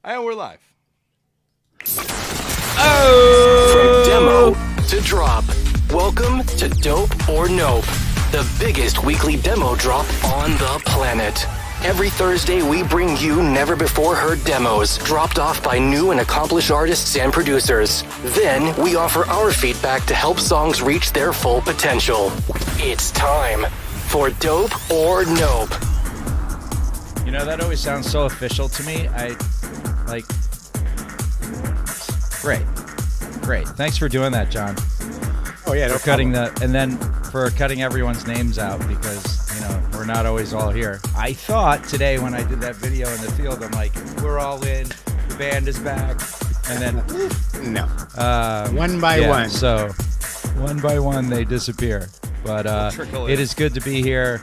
And we're live. Oh! From demo to drop. Welcome to Dope or Nope, the biggest weekly demo drop on the planet. Every Thursday, we bring you never-before-heard demos dropped off by new and accomplished artists and producers. Then, we offer our feedback to help songs reach their full potential. It's time for Dope or Nope. You know, that always sounds so official to me. Great. Thanks for doing that, John. Oh yeah, for cutting and then for cutting everyone's names out because, you know, we're not always all here. I thought today when I did that video in the field, I'm like, we're all in, the band is back, and then no, one by one. So one by one they disappear. But it is good to be here.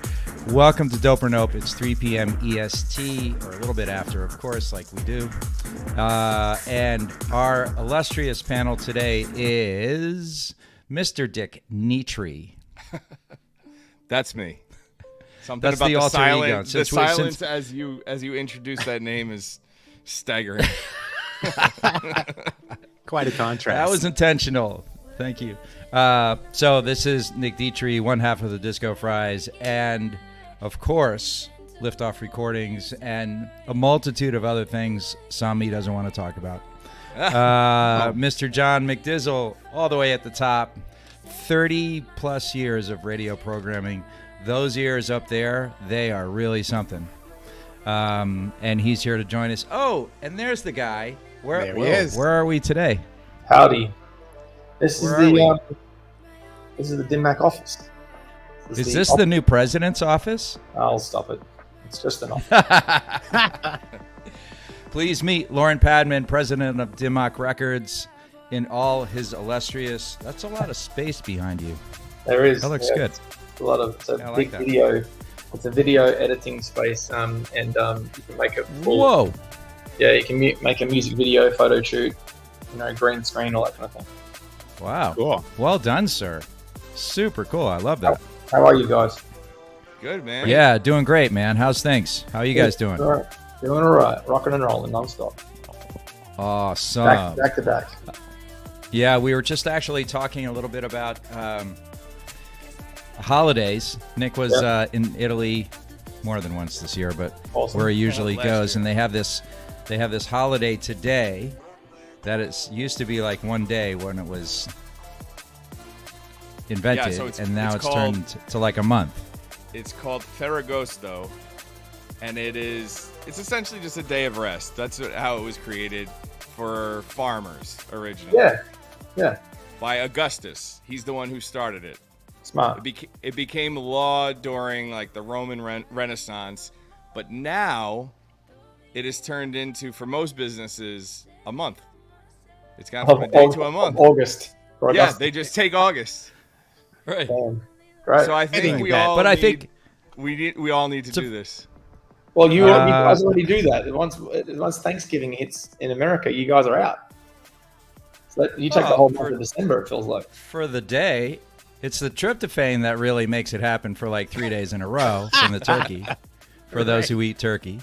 Welcome to Dope or Nope. It's 3 p.m. EST, or a little bit after, of course, like we do. And our illustrious panel today is Mr. Dick Nitri. That's me. Something That's about the the alter silence. ego. The silence as you introduce that name is staggering. Quite a contrast. That was intentional. Thank you. So this is Nick Dietrich, one half of the Disco Fries, and of course, Liftoff Recordings, and a multitude of other things some he doesn't want to talk about. Mr. John McDizzle, all the way at the top, 30 plus years of radio programming. Those years up there, they are really something. And he's here to join us. Oh, and there's the guy. There he is. Where are we today? Howdy. This Where is the DIMAC office. Is this the new president's office? I'll stop it. It's just an office. Please meet Lauren Padman, president of DIMAC Records, in all his illustrious. That's a lot of space behind you. There is. That looks good. It's a lot of. It's a I like big that. video. It's a video editing space, and you can make it full. Whoa! Yeah, you can make a music video, photo shoot, green screen, all that kind of thing. Wow. Cool. Well done, sir. Super cool. I love that. How are you guys? Good, man. Yeah, doing great, man. How's things? How are you guys doing? All right. Doing all right. Rocking and rolling nonstop. Awesome. Back to back. Yeah, we were just actually talking a little bit about holidays. Nick was in Italy more than once this year, but Awesome. where he usually last goes, year. and they have this holiday today that it used to be like one day when it was invented, Yeah, so and now it's it's called- turned to like a month. It's called Ferragosto, and it's essentially just a day of rest. That's how it was created for farmers originally. Yeah. By Augustus. He's the one who started it. Smart. It became law during like the Roman Renaissance, but now it is turned into, for most businesses, a month. It's gone from a day to a month. August. Yeah, they just take August. Right. Great. So I think Anything we like that. all But I need, think we all need to do this. Well, you guys already do that. Once Thanksgiving hits in America, you guys are out. So you take the whole month of December, it feels like. for the day, it's the tryptophan that really makes it happen for like 3 days in a row from the turkey, for those who eat turkey.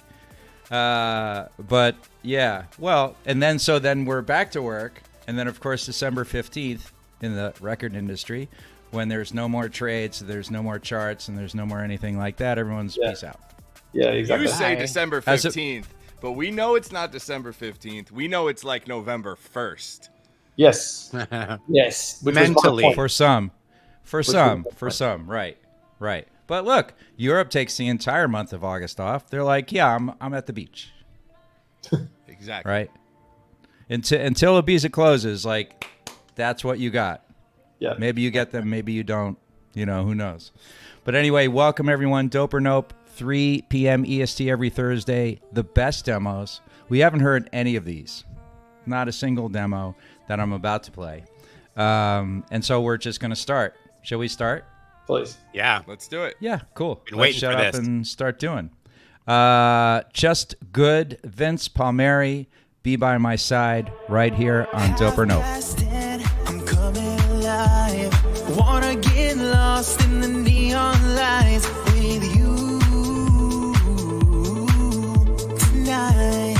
But yeah, well, and then we're back to work, and then of course December 15th in the record industry, when there's no more trades, there's no more charts, and there's no more anything like that. Everyone's peace out. Yeah, exactly. You say Bye. December As a- 15th, but we know it's not December 15th. We know it's like November 1st. Yes. Yes. Which was my Mentally. point. For some, was right. But look, Europe takes the entire month of August off. They're like, yeah, I'm at the beach, Exactly. right? Until Ibiza closes, like, that's what you got. Yeah. Maybe you get them, maybe you don't. You know, who knows? But anyway, welcome everyone. Dope or Nope, 3 p.m. EST every Thursday. The best demos. We haven't heard any of these. Not a single demo that I'm about to play. And so we're just going to start. Shall we start? Please. Yeah. Let's do it. Yeah, cool. Been Let's waiting shut for up this. and start doing. Just Good, Vince Palmieri, Be By My Side, right here on Dope or Nope. I'm coming alive. Wanna get lost in the neon lights with you tonight.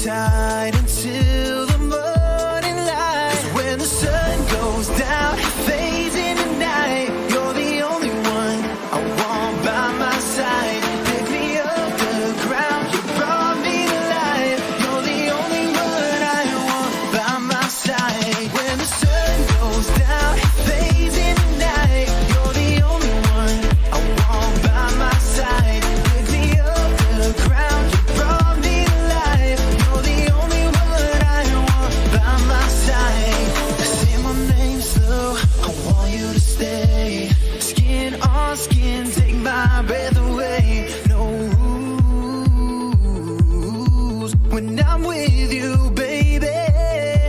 tight until the morning light. 'Cause when the sun goes down, it fades in the night. You're the only one I want by my side. Pick me up the ground, you brought me to life. You're the only one I want by my side. When the sun goes down, it fades in the night. You're the only one I want by my side. Pick me up the ground, you brought me to life. You're the only one I want by my side. Say my name slow, I want you to stay. Skin on skin, take my breath away. No rules when I'm with you, baby.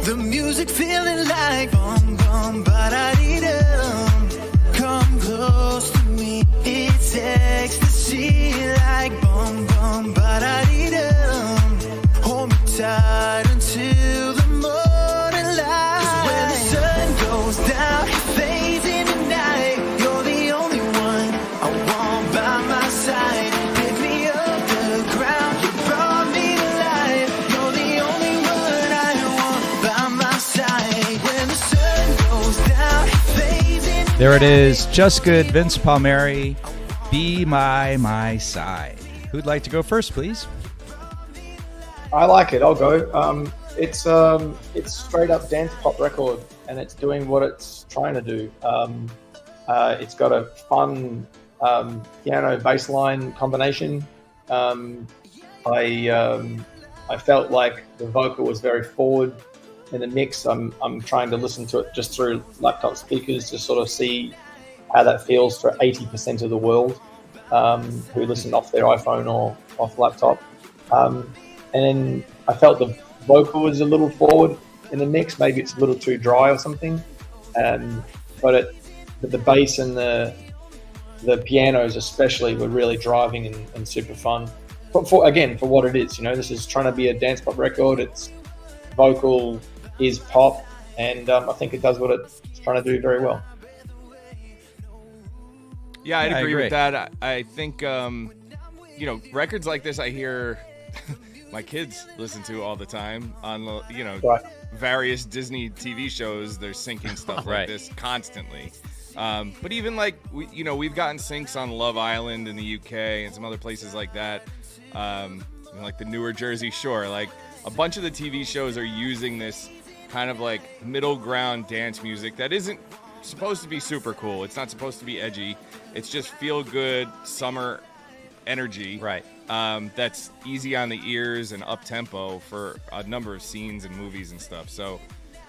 The music feeling like bum bum ba-da-dee-dum. Come close to me, it's ecstasy like bum bum ba-da-dee-dum. Hold me tight until the morning light. 'Cause when the sun goes down, it fades in the night. You're the only one I want by my side. Pick me up the ground, you brought me to life. You're the only one I want by my side. When the sun goes down, it fades in the There it is. Just Good, Vince Palmieri, Be My Side. Who'd like to go first, please? I like it. I'll go. It's straight up dance pop record, and it's doing what it's trying to do. It's got a fun piano bass line combination. I felt like the vocal was very forward in the mix. I'm trying to listen to it just through laptop speakers to sort of see how that feels for 80% of the world who listen off their iPhone or off laptop. And then I felt the vocal was a little forward in the mix. Maybe it's a little too dry or something. But the bass and the pianos especially were really driving and super fun. For what it is, this is trying to be a dance pop record. Its vocal is pop, and I think it does what it's trying to do very well. Yeah, I'd agree with that. I think, records like this I hear my kids listen to all the time on, Right. various Disney TV shows. They're syncing stuff like this constantly. But even we've gotten syncs on Love Island in the UK and some other places like that. Like the newer Jersey Shore, like a bunch of the TV shows are using this kind of like middle ground dance music that isn't supposed to be super cool. It's not supposed to be edgy. It's just feel good summer energy. Right. That's easy on the ears and up tempo for a number of scenes and movies and stuff. So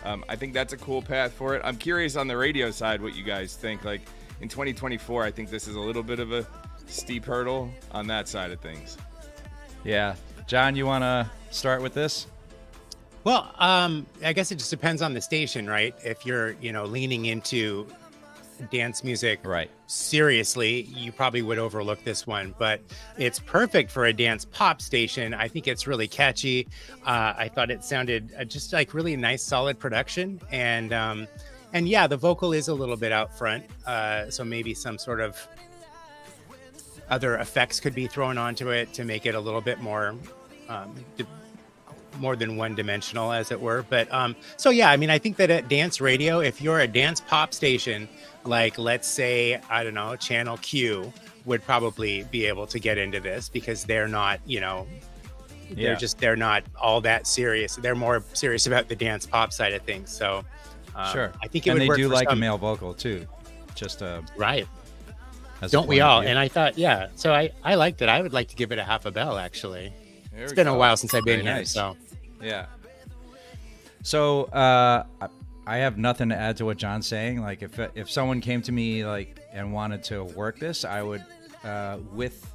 I think that's a cool path for it. I'm curious on the radio side what you guys think. Like in 2024, I think this is a little bit of a steep hurdle on that side of things. Yeah. John, you want to start with this? Well, I guess it just depends on the station, right? If you're, leaning into dance music seriously, you probably would overlook this one, but it's perfect for a dance pop station. I think it's really catchy. I thought it sounded just like really nice, solid production. And yeah, the vocal is a little bit out front. So maybe some sort of other effects could be thrown onto it to make it a little bit more, more than one dimensional, as it were. But so yeah, I mean, I think that at dance radio, if you're a dance pop station, like let's say, I don't know, Channel Q would probably be able to get into this because they're not, they're not all that serious. They're more serious about the dance pop side of things. So sure, I think it and would they work do for like some... a male vocal too. Just right. Don't we all? And I thought, yeah. So I liked it. I would like to give it a half a bell, actually. It's been a while since I've been here, so yeah. So I have nothing to add to what John's saying. Like if someone came to me and wanted to work this, I would with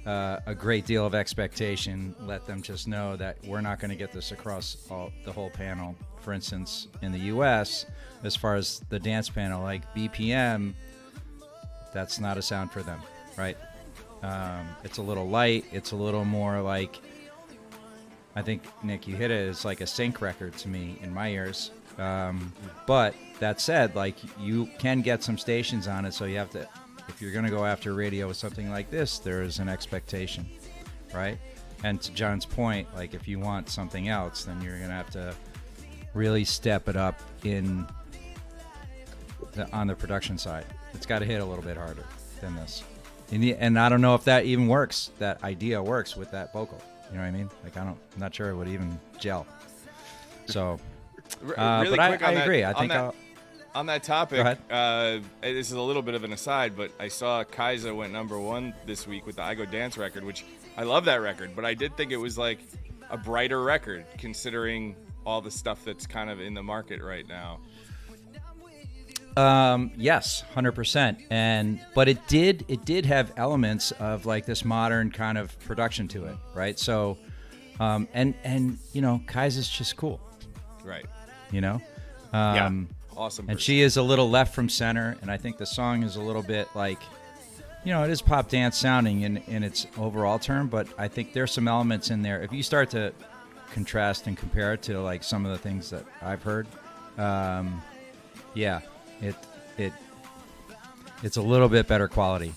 a great deal of expectation let them just know that we're not going to get this across the whole panel. For instance, in the US, as far as the dance panel, like BPM, that's not a sound for them, right? It's a little light. It's a little more like, I think, Nick, you hit it. It's like a sync record to me in my ears. But that said, like, you can get some stations on it, so you have to, if you're going to go after radio with something like this, there is an expectation, right? And to John's point, like if you want something else, then you're gonna have to really step it up on the production side. It's got to hit a little bit harder than this. And I don't know if that even works. That idea works with that vocal. You know what I mean? Like I'm not sure it would even gel. So, Really but quick I on agree. That, I think on that topic, this is a little bit of an aside, but I saw Kaiser went #1 this week with the I Go Dance record, which I love that record, but I did think it was like a brighter record considering all the stuff that's kind of in the market right now. Yes, 100%. But it did have elements of like this modern kind of production to it, right? So, and you know, Kaiser's just cool, right? You know, awesome. And she is a little left from center, and I think the song is a little bit like, you know, it is pop dance sounding in its overall term, but I think there's some elements in there. If you start to contrast and compare it to like some of the things that I've heard, yeah. It's a little bit better quality,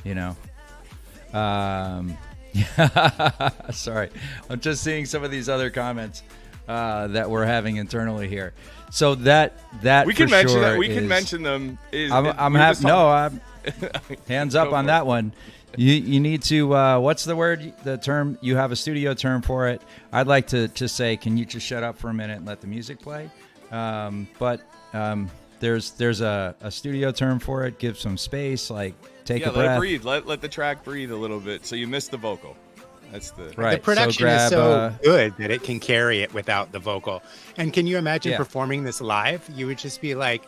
you know. Sorry, I'm just seeing some of these other comments that we're having internally here. So that we can mention sure that. We can mention them. I'm hands up on that one. You need to. What's the word? The term? You have a studio term for it. I'd like to say, can you just shut up for a minute and let the music play? There's a studio term for it. Give some space, like take a breath. Let it breathe. Let the track breathe a little bit. So you miss the vocal. That's the right. The production is so good that it can carry it without the vocal. And can you imagine performing this live? You would just be like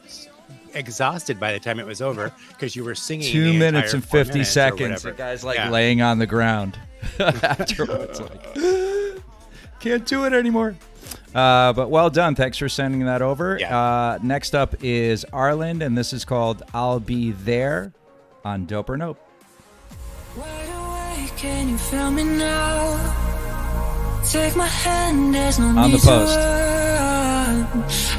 exhausted by the time it was over because you were singing 2 minutes and 50 seconds. The guy's like laying on the ground afterwards. Like, can't do it anymore. But well done. Thanks for sending that over. Yeah. Next up is Arland, and this is called I'll Be There on Dope or Nope. Wide awake, can you feel me now? Take my hand, there's no on need the post. to run.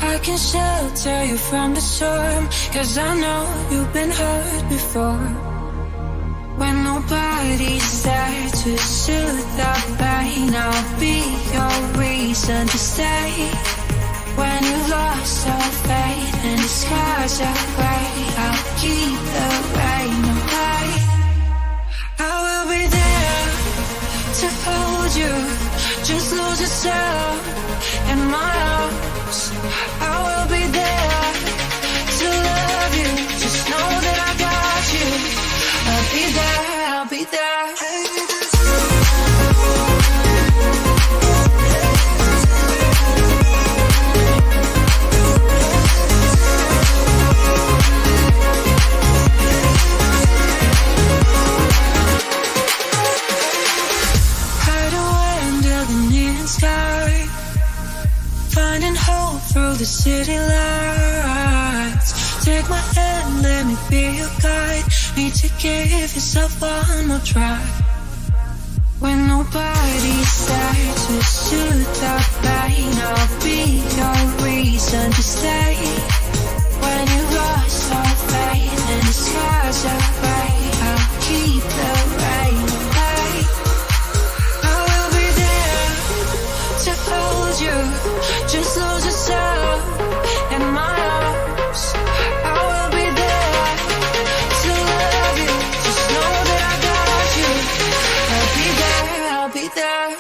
I can shelter you from the storm, 'cause I know you've been hurt before. When nobody's there to soothe the pain, I'll be your reason to stay. When you've lost all faith and the skies are gray, I'll keep the rain away. I will be there to hold you. Just lose yourself in my arms. I will be there to love you. Just know that I got you. I'll be there, I'll be there. Hide away under the neon sky, finding hope through the city lights. Take my hand, let me be your guide. Need to give yourself one more try. When nobody's there to soothe the pain, I'll be your reason to stay. When you lost all faith and the skies are gray, I'll keep the rain away. I will be there to hold you. Just lose yourself in my arms. I will be there to love you. Just know that I got you. I'll be there, I'll be there.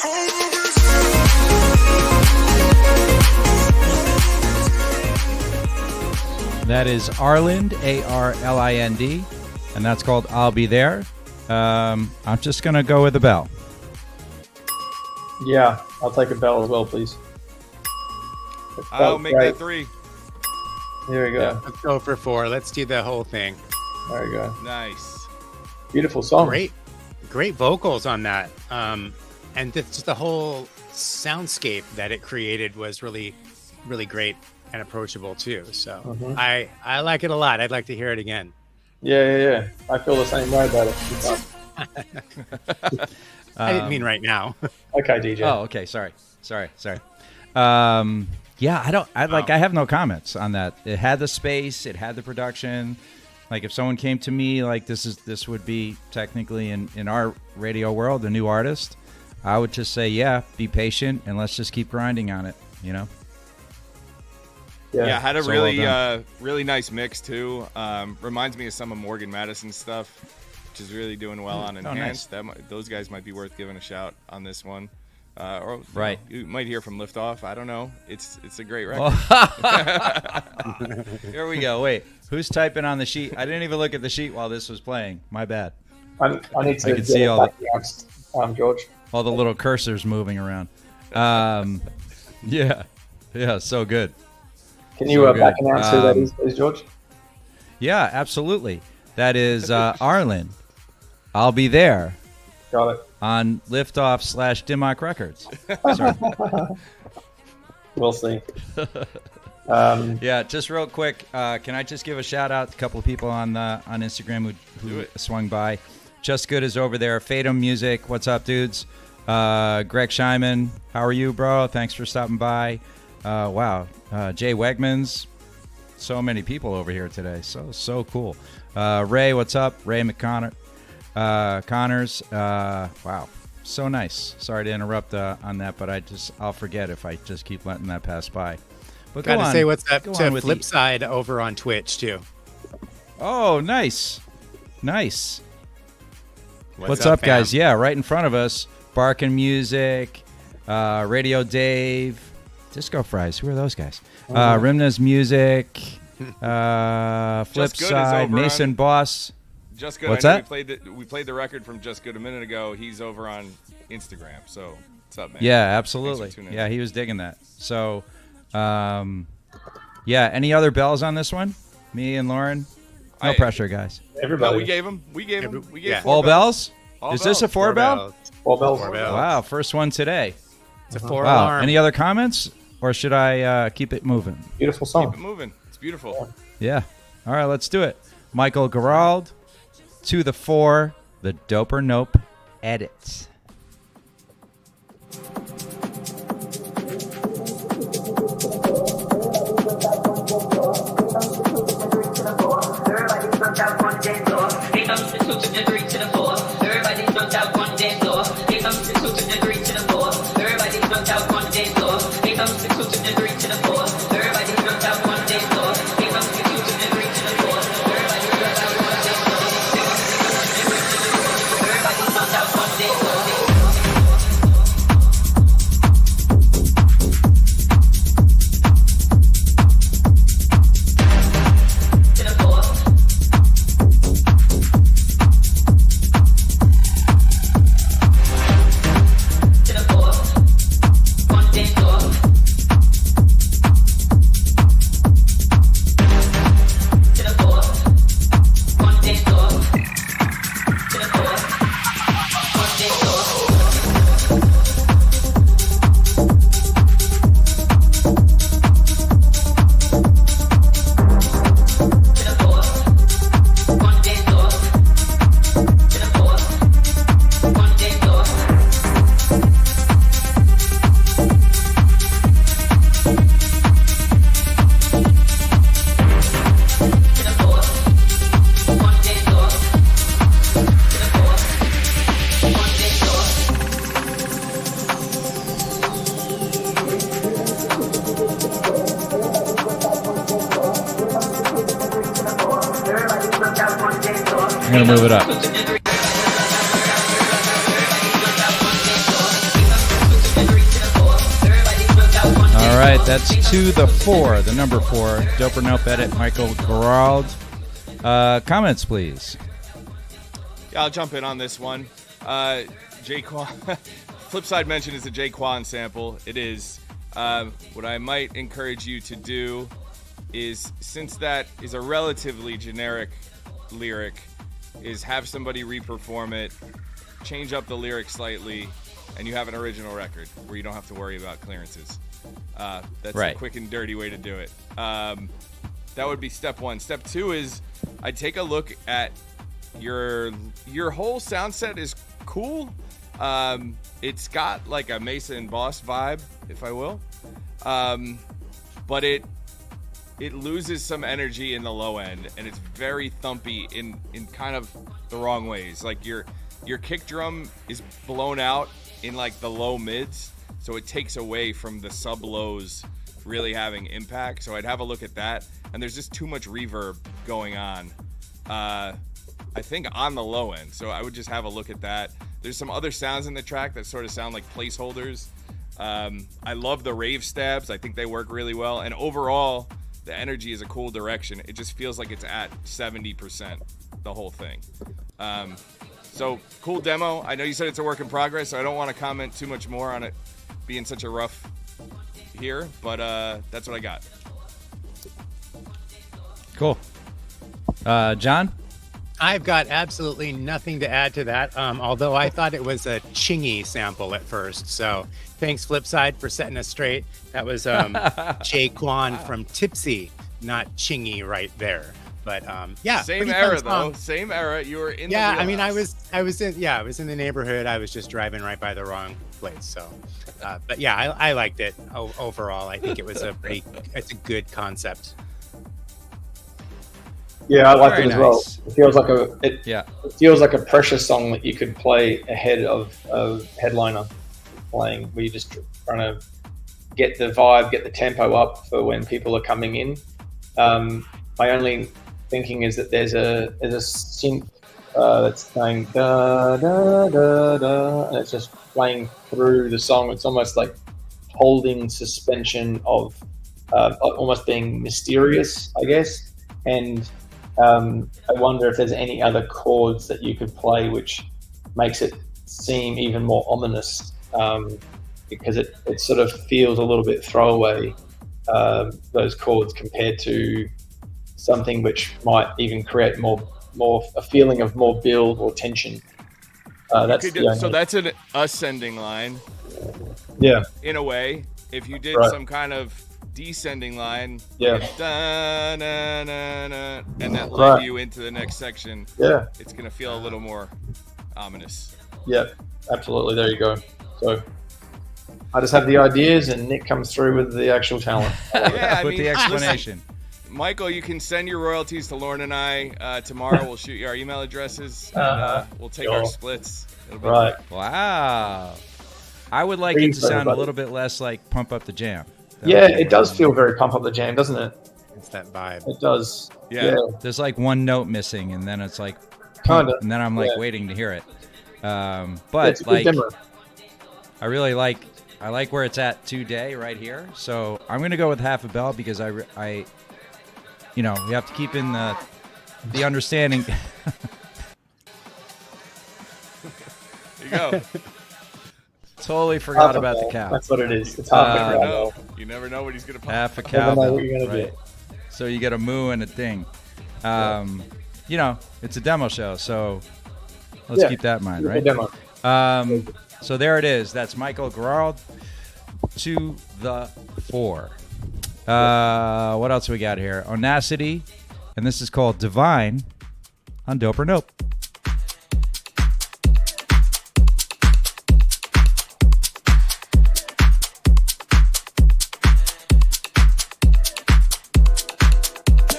That is Arland, Arlind, and that's called I'll Be There. I'm just going to go with a bell. Yeah, I'll take a bell as well, please. I'll make that 3. There we go. Yeah. Let's go for 4. Let's do the whole thing. There we go. Nice. Beautiful song. Great vocals on that. And just the whole soundscape that it created was really, really great and approachable too. So I like it a lot. I'd like to hear it again. Yeah. I feel the same way about it. I didn't mean right now. Okay, DJ. Oh, okay. Sorry. Yeah, I have no comments on that. It had the space, it had the production. Like if someone came to me like this would be technically in our radio world a new artist, I would just say, yeah, be patient and let's just keep grinding on it, you know? Yeah, had a So really well really nice mix too. Reminds me of some of Morgan Madison's stuff, which is really doing well on Enhanced. Nice. Those guys might be worth giving a shout on this one. Or Right. you might hear from Liftoff. I don't know. It's a great record. Here we go. Wait, who's typing on the sheet? I didn't even look at the sheet while this was playing. My bad. I need to can see all the- George. All the little cursors moving around. Yeah, so good. Can you So back good. announce who that is, please, George? Yeah, absolutely. That is Arlen. I'll be there Got it. on Liftoff / Dimmock Records. Sorry. We'll see. Yeah, just real quick, can I just give a shout out to a couple of people on Instagram who swung by? Just Good is over there. Fatum Music, what's up, dudes? Greg Scheiman, how are you, bro? Thanks for stopping by. Wow, Jay Wegmans, so many people over here today. So cool. Ray, what's up? Ray McConnor, Connors. Wow, so nice. Sorry to interrupt on that, but I'll forget if I just keep letting that pass by. But go Gotta on. say what's up Go to on with Flipside over on Twitch too. Oh, nice. What's up, guys? Yeah, right in front of us. Barkin' Music, Radio Dave, Disco Fries. Who are those guys? Rimna's Music, Flipside, Mason Boss. Just Good. What's I know that? We played the record from Just Good a minute ago. He's over on Instagram. So what's up, man? Yeah, Thanks absolutely. for tuning in. Yeah, he was digging that. So, yeah, any other bells on this one? Me and Lauren? No pressure, guys. Everybody. No, we gave him. We gave Yeah. 4 All bells? All Is this a bells. 4 bell? 4 bells. Wow, first one today. It's a 4 Wow. alarm. Any other comments? Or should I keep it moving? Beautiful song. Keep it moving. It's beautiful. Yeah. All right, let's do it. Michael Gerald, To the 4, the Dope or Nope edits. Everybody's drunk out on the dance floor. Here comes the 2 to the 3 to the 4. Everybody's drunk out on the dance floor. Here comes the 2 to the 3 to the 4. Everybody's drunk out on the dance floor. Here comes the 2 to the 3 to the 4. Everybody's drunk out on the dance floor. Here comes the 2 to the 3 to the 4. Everybody's drunk out on the dance floor. Everybody's drunk out on the dance floor. I'm going to move it up. All right, that's To the 4, the number 4. Dope or Nope edit, Michael Gerald. Comments, please. Yeah, I'll jump in on this one. Jaquan, Flipside mentioned is a Jaquan sample. It is. What I might encourage you to do is, since that is a relatively generic lyric, is have somebody reperform it, change up the lyric slightly, and you have an original record where you don't have to worry about clearances. That's Right. a quick and dirty way to do it. That would be step 1. Step 2 is I'd take a look at your whole sound set is cool. It's got like a Mason Boss vibe, if I will. But it loses some energy in the low end, and it's very thumpy in kind of the wrong ways. Like your kick drum is blown out in like the low mids, so it takes away from the sub lows really having impact. So I'd have a look at that. And there's just too much reverb going on, I think, on the low end. So I would just have a look at that. There's some other sounds in the track that sort of sound like placeholders. I love the rave stabs. I think they work really well. And overall, the energy is a cool direction. It just feels like it's at 70%, the whole thing. So cool demo. I know you said it's a work in progress, so I don't want to comment too much more on it being such a rough here, but that's what I got. Cool. John? I've got absolutely nothing to add to that, although I thought it was a Chingy sample at first. So thanks, Flipside, for setting us straight. That was Jay Kwan from Tipsy, not Chingy right there. But yeah, same era though. Same era. You were in. Yeah, the I mean, I was in the neighborhood. I was just driving right by the wrong place. So, but yeah, I liked it overall. I think it was it's a good concept. Yeah, I like Very it as well. nice. It feels like Yeah. it feels like a pressure song that you could play ahead of headliner playing, where you're just trying to get the vibe, get the tempo up for when people are coming in. My only thinking is that there's a synth that's going da da da da, and it's just playing through the song. It's almost like holding suspension of almost being mysterious, I guess. And I wonder if there's any other chords that you could play which makes it seem even more ominous, because it sort of feels a little bit throwaway, those chords, compared to something which might even create more a feeling of more build or tension. So that's an ascending line. Yeah. In a way, if you did Right. some kind of descending line, Yeah. like da, na, na, na, and that Right. led you into the next section, Yeah. it's gonna feel a little more ominous. Yeah, absolutely. There you go. So I just have the ideas, and Nick comes through with the actual talent. Yeah, I With mean, the explanation. Michael, you can send your royalties to Lauren and I tomorrow. We'll shoot you our email addresses, and we'll take our splits. It'll be Right. Wow. I would like Please, it to sound everybody. a little bit less like Pump Up the Jam. That Yeah, would be it does fun. feel very Pump Up the Jam, doesn't it? It's that vibe. It does. Yeah. There's like one note missing, and then it's like, Kinda. and then I'm like Yeah. waiting to hear it. It's But a good like, demo. I really like where it's at today, right here. So I'm gonna go with half a bell because I you know, you have to keep in the understanding. There you go. Totally forgot Half a about the bell. cow. That's what it is. It's half You a never bell. know. You never know what he's gonna pop. Half a Never know cowbell. what you're gonna Right. get. So you get a moo and a ding. You know, it's a demo show, so let's Yeah. keep that in mind, Good right? demo. So there it is. That's Michael Gerard to the 4. What else we got here? Onacity, and this is called Divine on Dope or Nope.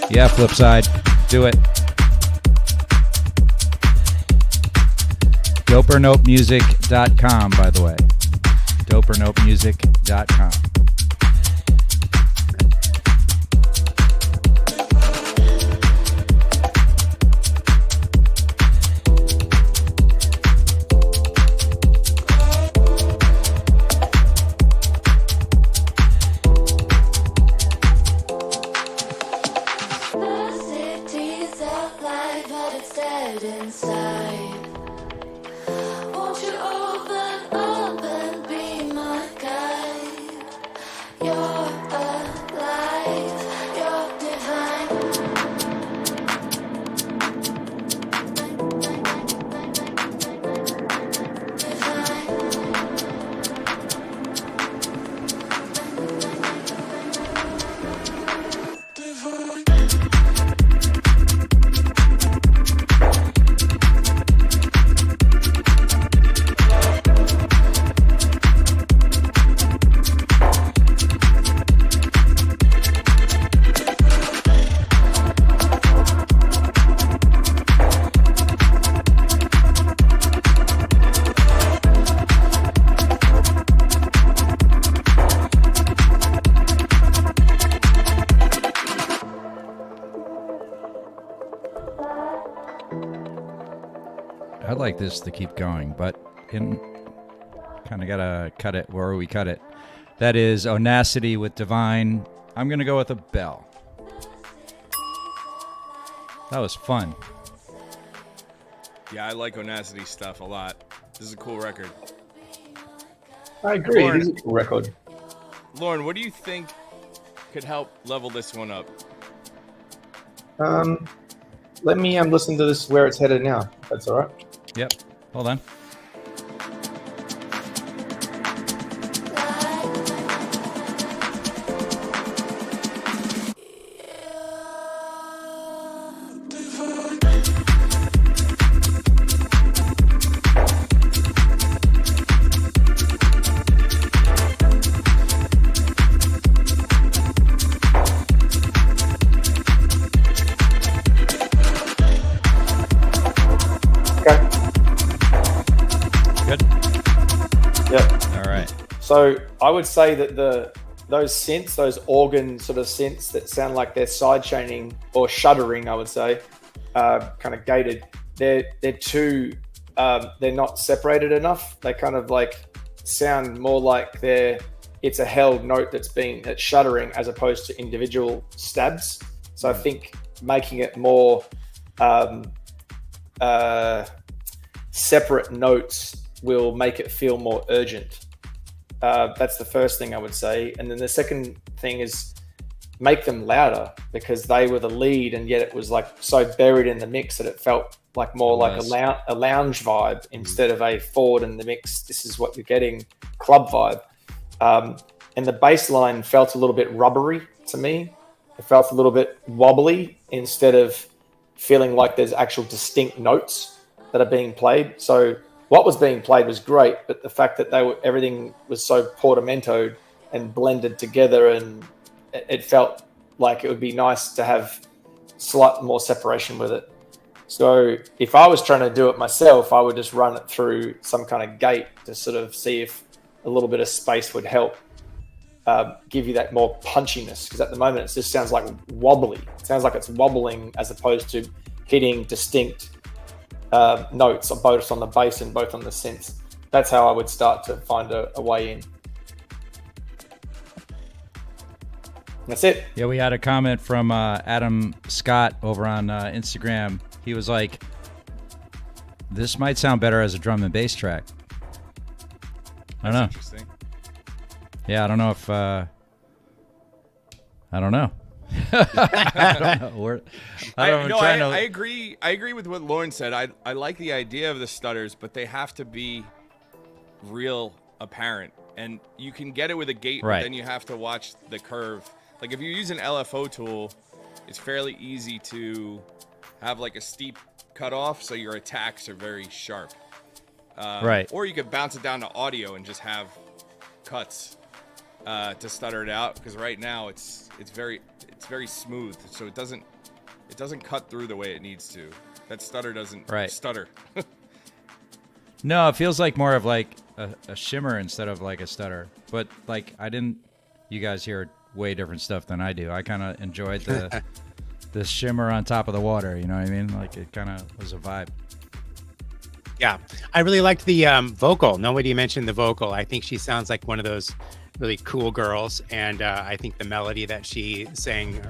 Yeah, Flipside. Do it. DopeOrNopeMusic.com, by the way. DopeOrNopeMusic.com. The city's alive, but it's dead inside. Won't you open up and be my guide? You're alive, you're divine. I'd like this to keep going, but kind of gotta cut it where we cut it. That is Onacity with Divine. I'm gonna go with a bell. That was fun. Yeah, I like Onacity stuff a lot. This is a cool record. I agree. Lauren, it is a cool record. Lauren, what do you think could help level this one up? Let me listen to this where it's headed now. If that's all right. Yep. Hold on. So I would say that those synths, those organ sort of synths that sound like they're side chaining or shuddering, I would say, kind of gated. They're too they're not separated enough. They kind of like sound more like it's a held note that's shuddering as opposed to individual stabs. So I think making it more separate notes will make it feel more urgent. That's the first thing I would say. And then the second thing is make them louder, because they were the lead and yet it was like so buried in the mix that it felt like more like a lounge vibe instead of a forward in the mix. This is what you're getting, club vibe. And the bass line felt a little bit rubbery to me. It felt a little bit wobbly instead of feeling like there's actual distinct notes that are being played. So what was being played was great, but the fact that everything was so portamentoed and blended together, and it felt like it would be nice to have slight more separation with it. So if I was trying to do it myself, I would just run it through some kind of gate to sort of see if a little bit of space would help give you that more punchiness. Because at the moment, it just sounds like wobbly. It sounds like it's wobbling as opposed to hitting distinct notes, both on the bass and both on the synths. That's how I would start to find a way in. That's it. Yeah, we had a comment from Adam Scott over on Instagram. He was like, this might sound better as a drum and bass track. I don't know. Interesting. Yeah, I don't know if... I don't know. I don't know. I agree. I agree with what Lauren said. I like the idea of the stutters, but they have to be real apparent. And you can get it with a gate, right. But then you have to watch the curve. Like if you use an LFO tool, it's fairly easy to have like a steep cutoff, so your attacks are very sharp. Right. Or you could bounce it down to audio and just have cuts to stutter it out. Because right now it's very smooth, so it doesn't cut through the way it needs to. That stutter doesn't stutter. No, it feels like more of like a shimmer instead of like a stutter. But like you guys hear way different stuff than I do. I kind of enjoyed the shimmer on top of the water. You know what I mean? Like it kind of was a vibe. Yeah, I really liked the vocal. Nobody mentioned the vocal. I think she sounds like one of those really cool girls, and I think the melody that she sang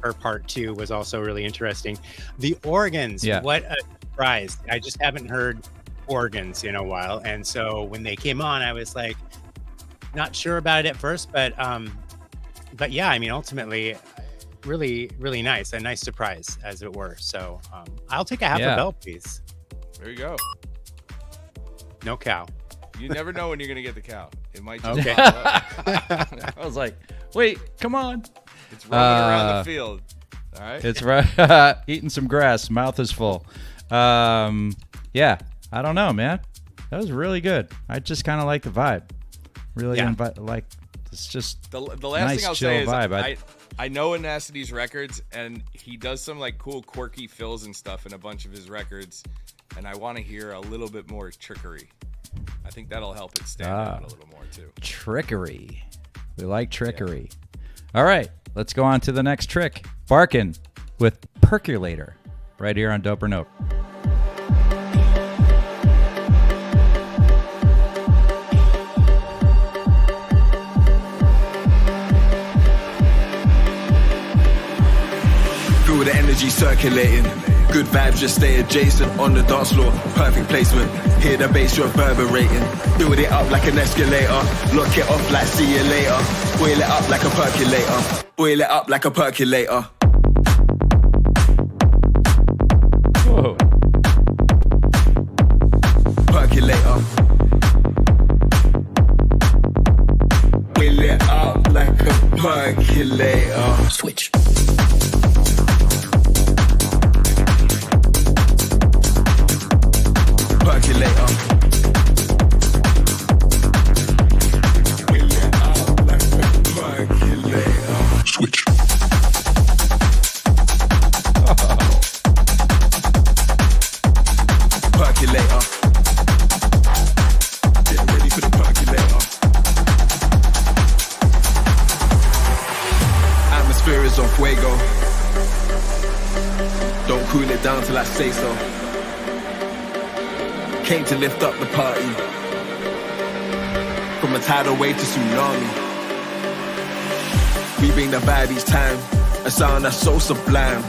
her part to was also really interesting. The organs, what a surprise. I just haven't heard organs in a while, and so when they came on, I was like not sure about it at first, but yeah, I mean, ultimately really, really nice. A nice surprise, as it were. So I'll take a half a bell, please. There you go. No cow. You never know when you're gonna get the cow. It might just okay. I was like, wait, come on. It's running around the field. All right. It's right. Eating some grass. Mouth is full. Yeah. I don't know, man. That was really good. I just kind of like the vibe. Really like. It's just the last nice, thing I'll chill say is vibe. I know Onacity's records, and he does some like cool, quirky fills and stuff in a bunch of his records, and I want to hear a little bit more trickery. I think that'll help it stand out a little more too. Trickery. We like trickery. All right, let's go on to the next trick. Barkin with Percolator, right here on Dope or Nope. the energy circulating. Good vibes, just stay adjacent on the dance floor. Perfect placement. Hear the bass reverberating. Build it up like an escalator. Lock it off like see you later. Boil it up like a percolator. Boil it up like a percolator. Whoa. Percolator. Boil it up like a percolator. Switch. Percolator. Boil it up like a percolator. Switch. Percolator. Get ready for the percolator. Atmosphere is on fuego. Don't cool it down till I say so. Came to lift up the party. From a tidal wave to tsunami. We bring the vibe each time. A sound that's so sublime.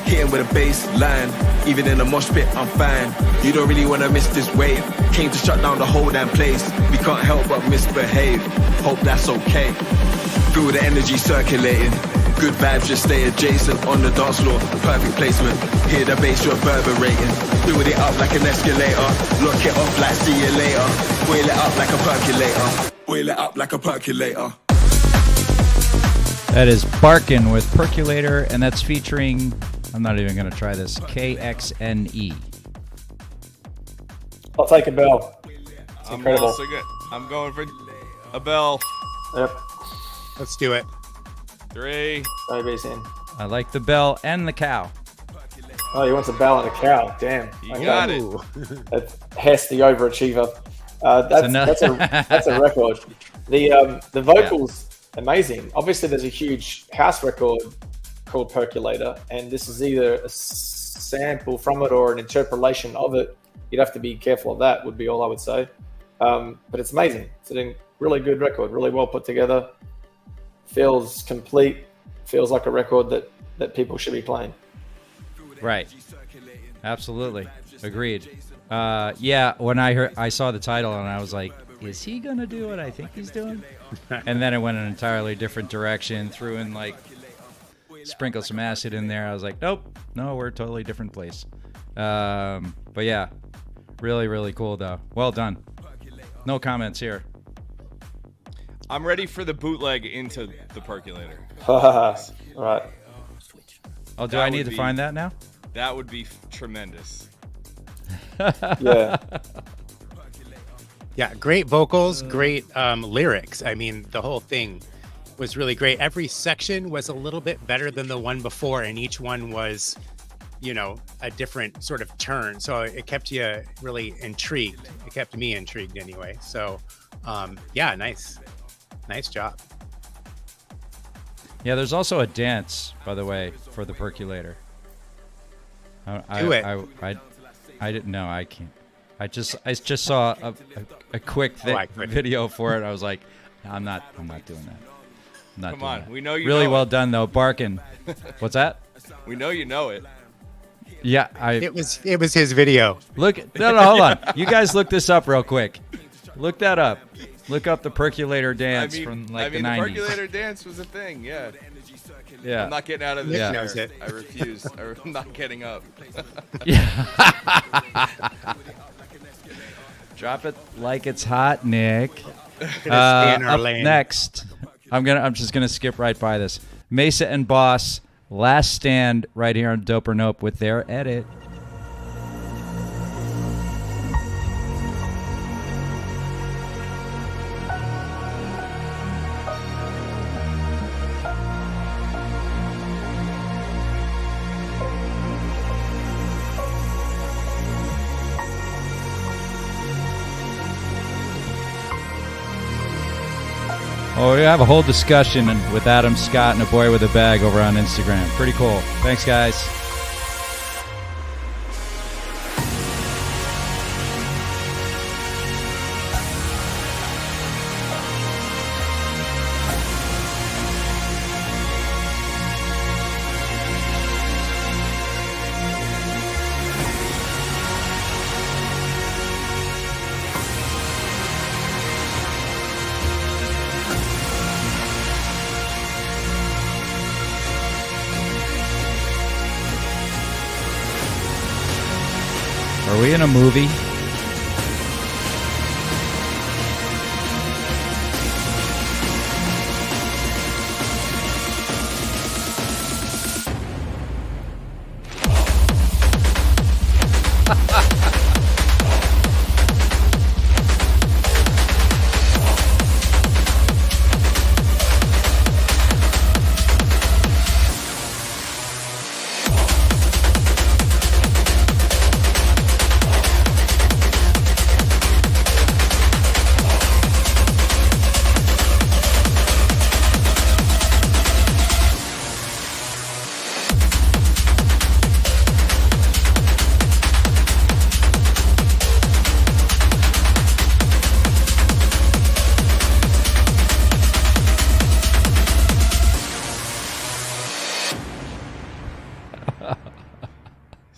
Hitting with a bass line. Even in a mosh pit, I'm fine. You don't really wanna miss this wave. Came to shut down the whole damn place. We can't help but misbehave. Hope that's okay. Feel the energy circulating. Good vibes, just stay adjacent on the dance floor. Perfect placement. Hear the bass reverberating. Build it up like an escalator. Lock it off like see you later. Boil it up like a percolator. Boil it up like a percolator. That is Barkin with Percolator, and that's featuring, I'm not even going to try this, KXNE. I'll take a bell. It's I'm incredible. also good. I'm going for a bell. Yep. Let's do it. 3. Nobody's in. I like the bell and the cow. Oh, he wants a bell and a cow. Damn. You got it. That's Hess, the overachiever. That's a record. The vocals, amazing. Obviously, there's a huge house record called Percolator, and this is either a sample from it or an interpolation of it. You'd have to be careful of that, would be all I would say. But it's amazing. It's a really good record, really well put together. Feels complete. Feels like a record that people should be playing. Right. Absolutely. Agreed. Yeah, when I saw the title and I was like, is he going to do what I think he's doing? And then it went an entirely different direction, threw in like, sprinkle some acid in there. I was like, nope, no, we're a totally different place. But yeah, really, really cool though. Well done. No comments here. I'm ready for the bootleg into the Percolator. Right. Oh, do I need to find that now? That would be tremendous. Yeah. Yeah, great vocals, great lyrics. I mean, the whole thing was really great. Every section was a little bit better than the one before, and each one was, a different sort of turn. So it kept you really intrigued. It kept me intrigued anyway. So, yeah, nice job. Yeah, there's also a dance, by the way, for the Percolator. Do it. I didn't know. I can't. I just saw a quick video for it. I was like, no, I'm not doing that. Come on, we know you really know well it. done though, Barkin. What's that? We know you know it. Yeah, It was his video. Hold on. You guys look this up real quick. Look that up. Look up the Percolator dance from the 90s. The Percolator dance was a thing, yeah. Yeah. I'm not getting out of this Nick chair. knows it. I refuse. I'm not getting up. Drop it like it's hot, Nick. Stay in our Up lane. next, I'm just gonna skip right by this. Mesa and Boss, Last Stand, right here on Dope or Nope with their edit. Oh, we have a whole discussion with Adam Scott and a boy with a bag over on Instagram. Pretty cool. Thanks, guys. Are we in a movie?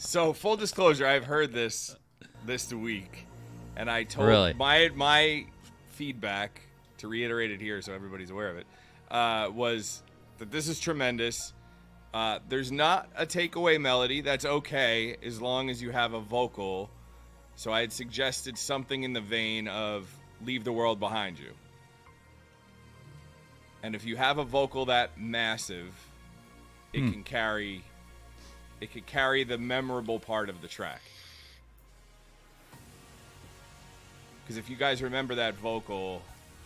So full disclosure, I've heard this week, and I told Really? my feedback, to reiterate it here so everybody's aware of it, was that this is tremendous. There's not a takeaway melody. That's okay as long as you have a vocal. So I had suggested something in the vein of "Leave the World Behind You." And if you have a vocal that massive, it can carry the memorable part of the track. Because if you guys remember that vocal,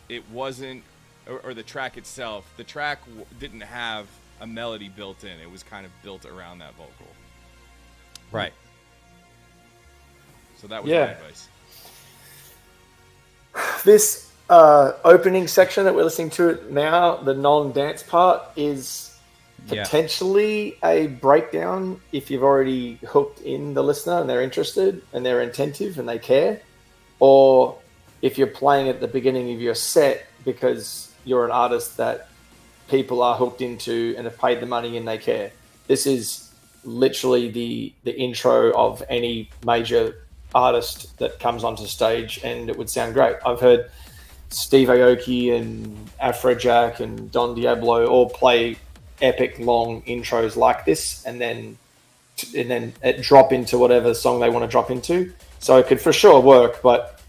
it wasn't, or the track itself, the track didn't have a melody built in. It was kind of built around that vocal. Right. So that was my advice. This opening section that we're listening to now, the non-dance part, is potentially a breakdown if you've already hooked in the listener and they're interested and they're attentive and they care, or if you're playing at the beginning of your set because you're an artist that people are hooked into and have paid the money and they care. This is literally the intro of any major artist that comes onto stage, and it would sound great. I've heard Steve Aoki and Afrojack and Don Diablo all play epic long intros like this, and then it drop into whatever song they want to drop into. So it could for sure work, but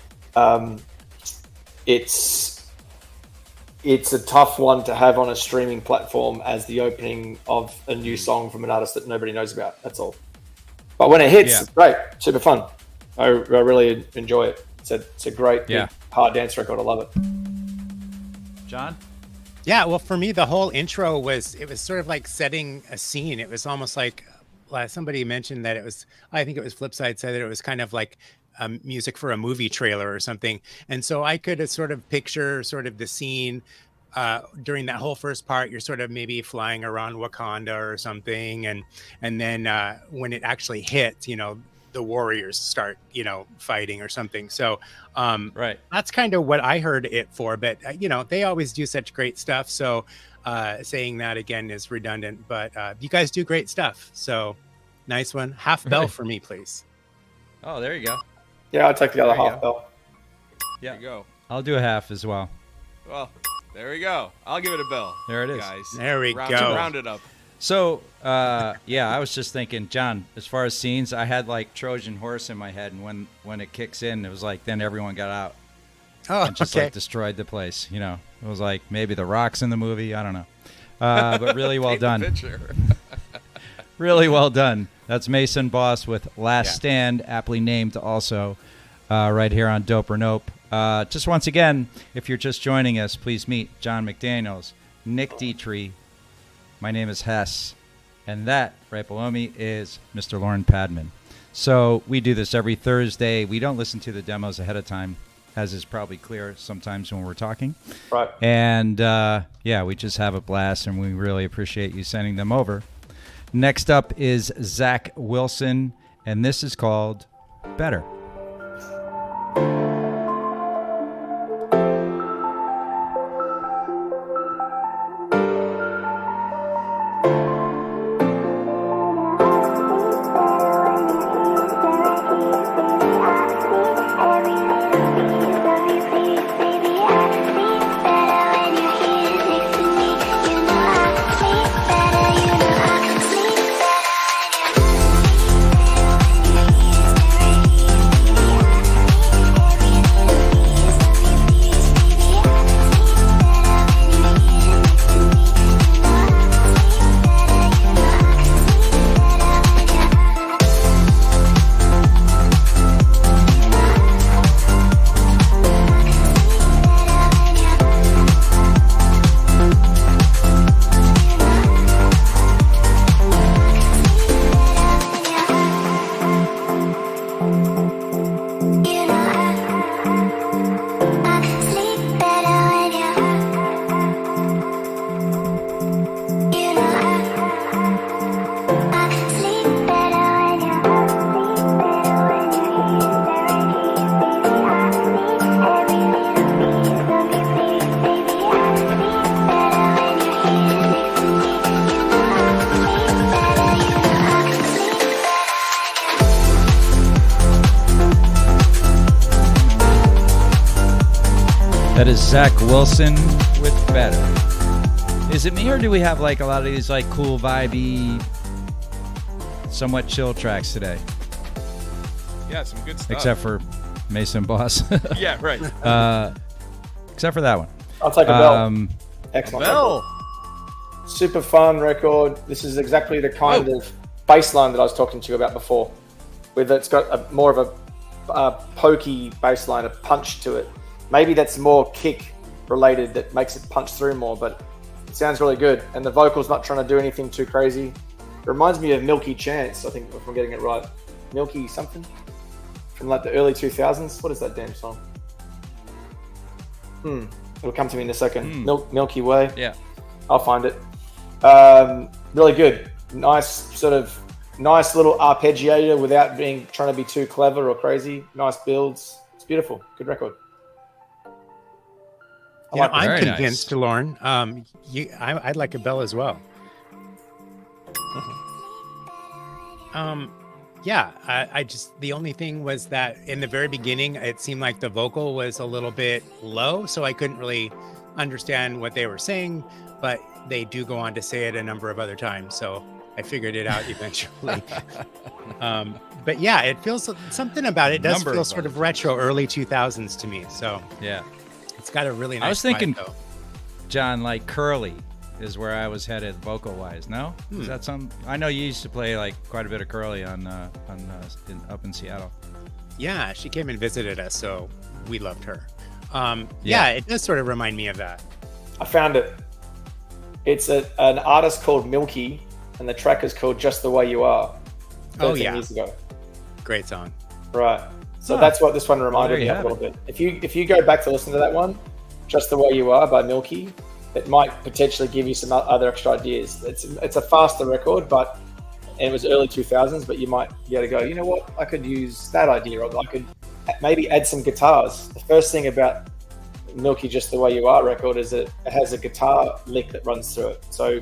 it's a tough one to have on a streaming platform as the opening of a new song from an artist that nobody knows about. That's all. But when it hits, it's great, super fun. I really enjoy it. It's a great big, hard dance record. I love it. John? Yeah, well, for me, the whole intro was sort of like setting a scene. It was almost like somebody mentioned that it was, I think it was Flipside said that it was kind of like music for a movie trailer or something. And so I could sort of picture sort of the scene during that whole first part. You're sort of maybe flying around Wakanda or something. And then when it actually hits, the warriors start, fighting or something. So right, that's kind of what I heard it for. But, they always do such great stuff. So saying that again is redundant. But you guys do great stuff. So nice one. Half bell for me, please. Oh, there you go. Yeah, I'll take the other half bell. Yeah, there you go. I'll do a half as well. Well, there we go. I'll give it a bell. There it is. Guys. There we go. Round it up. So, I was just thinking, John, as far as scenes, I had like Trojan horse in my head, and when it kicks in, it was like then everyone got out. And just like destroyed the place. It was like maybe The Rock's in the movie. I don't know. But really well done. Really well done. That's Mason Boss with Last Stand, aptly named also, right here on Dope or Nope. Just once again, if you're just joining us, please meet John McDaniels, Nick Dietrich. My name is Hess, and that right below me is Mr. Lauren Padman. So we do this every Thursday. We don't listen to the demos ahead of time, as is probably clear sometimes when we're talking. Right. And, we just have a blast, and we really appreciate you sending them over. Next up is Zach Wilson, and this is called Better. Better, That is Zach Wilson with Better. Is it me, or do we have like a lot of these like cool, vibey, somewhat chill tracks today? Yeah, some good stuff. Except for Mason Boss. Yeah, right. Except for that one. I'll take a bell. Excellent. Bell. Record. Super fun record. This is exactly the kind of bass line that I was talking to you about before. With it's got more of a pokey bass line, a punch to it. Maybe that's more kick related that makes it punch through more, but it sounds really good. And the vocal's not trying to do anything too crazy. It reminds me of Milky Chance, I think, if I'm getting it right. Milky something from like the early 2000s. What is that damn song? It'll come to me in a second. Milky Way. Yeah, I'll find it. Really good. Nice little arpeggiator without trying to be too clever or crazy. Nice builds. It's beautiful. Good record. I'm convinced, Lauren. I'd like a bell as well. I just, the only thing was that in the very beginning, it seemed like the vocal was a little bit low, so I couldn't really understand what they were saying, but they do go on to say it a number of other times, so I figured it out eventually. But yeah, it feels something about it does feel sort of retro, early 2000s to me. So yeah, it's got a really nice. I was thinking, vibe, John, like Curly is where I was headed vocal wise. No, is that some? I know you used to play like quite a bit of Curly up in Seattle. Yeah, she came and visited us, so we loved her. Yeah, it does sort of remind me of that. I found it. It's an artist called Milky, and the track is called Just the Way You Are. 13 years ago. Great song. Right. So that's what this one reminded me of a little bit. If you go back to listen to that one, Just the Way You Are by Milky, it might potentially give you some other extra ideas. It's a faster record, but it was early 2000s, but you might be able to go, you know what, I could use that idea, or I could maybe add some guitars. The first thing about Milky Just the Way You Are record is that it has a guitar lick that runs through it. So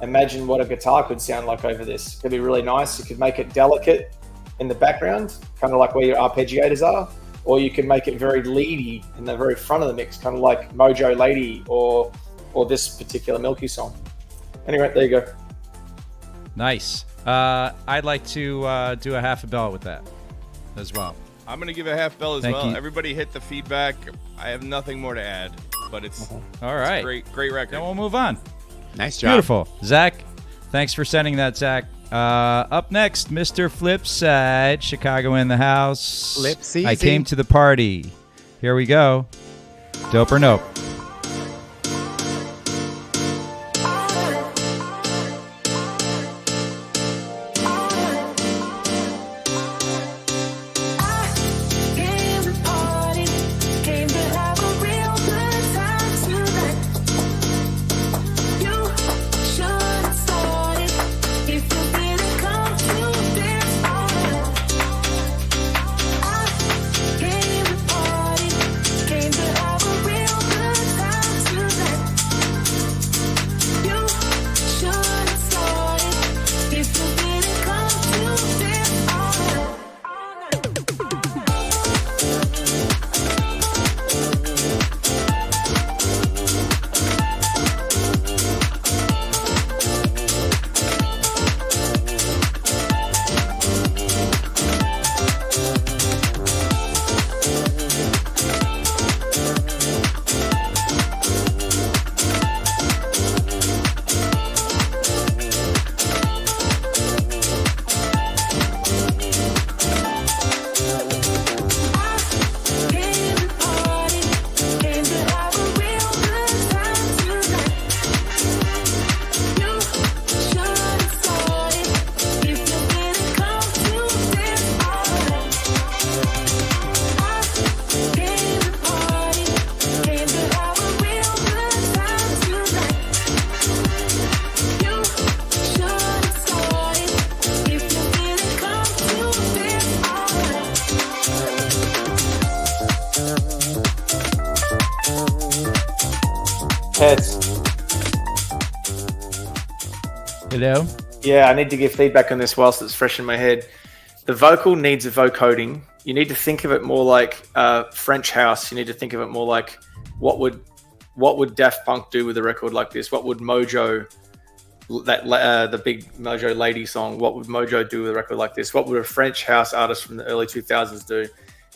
imagine what a guitar could sound like over this. It could be really nice. You could make it delicate in the background, kind of like where your arpeggiators are, or you can make it very leady in the very front of the mix, kind of like Mojo Lady or this particular Milky song. Anyway, there you go. Nice. I'd like to do a half a bell with that as well. I'm going to give a half bell as Thank well. you. Everybody hit the feedback. I have nothing more to add, but it's all right. Great record. Then we'll move on. Nice job. Beautiful. Zach, thanks for sending that, Zach. Up next, Mr. Flipside, Chicago in the house. Flipsy. I came to the party. Here we go. Dope or nope? Heads. Hello? Yeah, I need to give feedback on this whilst it's fresh in my head. The vocal needs a vocoding. You need to think of it more like French house. You need to think of it more like what would Daft Punk do with a record like this? What would Mojo, the big Mojo Lady song, what would Mojo do with a record like this? What would a French house artist from the early 2000s do?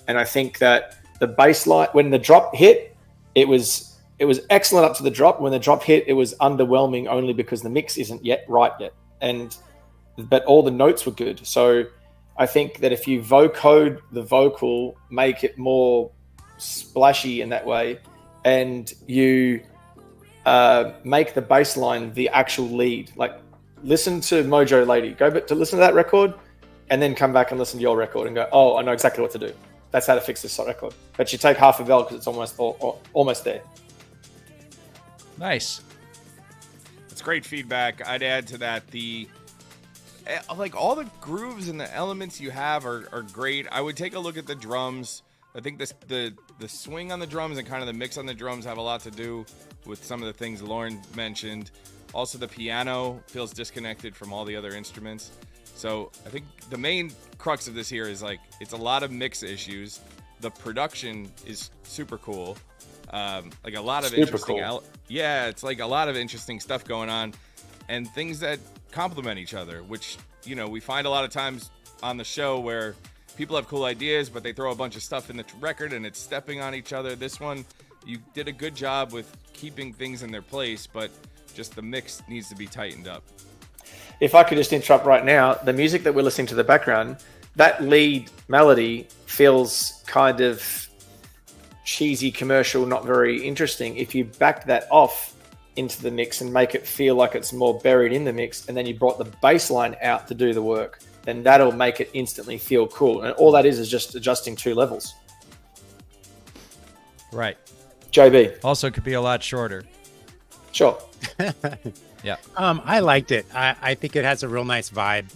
And I think that the bass line, when the drop hit, it was excellent up to the drop. When the drop hit, it was underwhelming only because the mix isn't yet right yet. But all the notes were good. So I think that if you vocode the vocal, make it more splashy in that way, and you make the bass line the actual lead, like listen to Mojo Lady, go back to listen to that record, and then come back and listen to your record and go, oh, I know exactly what to do. That's how to fix this record. But you take half a bell because it's almost there. Nice. It's great feedback. I'd add to that all the grooves and the elements you have are great. I would take a look at the drums. I think the swing on the drums and kind of the mix on the drums have a lot to do with some of the things Lauren mentioned. Also, the piano feels disconnected from all the other instruments. So I think the main crux of this here is it's a lot of mix issues. The production is super cool. A lot of super interesting. Cool. It's a lot of interesting stuff going on, and things that complement each other, which we find a lot of times on the show where people have cool ideas, but they throw a bunch of stuff in the record and it's stepping on each other. This one, you did a good job with keeping things in their place, but just the mix needs to be tightened up. If I could just interrupt right now, the music that we're listening to the background, that lead melody feels kind of cheesy, commercial, not very interesting. If you back that off into the mix and make it feel like it's more buried in the mix, and then you brought the bass line out to do the work, then that'll make it instantly feel cool. And all that is just adjusting 2 levels. Right. JB. Also could be a lot shorter. Sure. Yeah. I liked it. I think it has a real nice vibe.